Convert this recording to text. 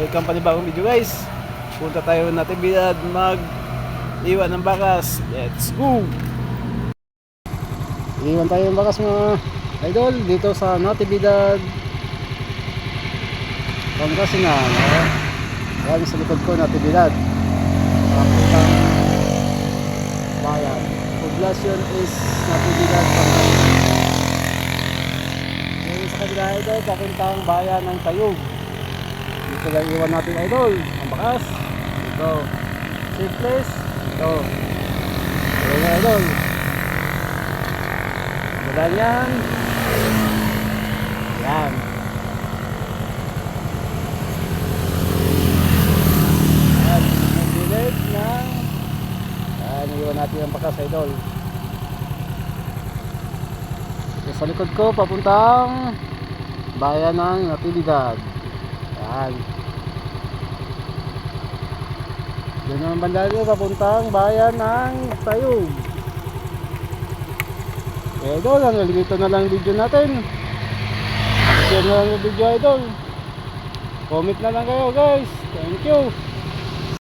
Welcome pa bagong video guys. Punta tayo Natividad mag-iwan ng bakas. Let's go! Iwan tayo ng bakas mga idol dito sa Natividad, Pangasinan. Yan sa likod ko, Natividad. Papuntang bayan. Poblasyon is Natividad, Pangasinan. Ngayon sa kabila idol, papuntang bayan ng Tayug. Dito lang iwan natin idol ang bakas. Ito safe place. Ito idol, magandang yan. Yan at nagdilig na yan, iwan natin ang bakas idol. Ito sa likod ko papuntang bayan ng Natividad. Yan. Doon ang banda nyo papuntang bayan ng Tayug. Idol, dito na lang video natin. Share na lang yung video idol. Comment na lang kayo guys. Thank you.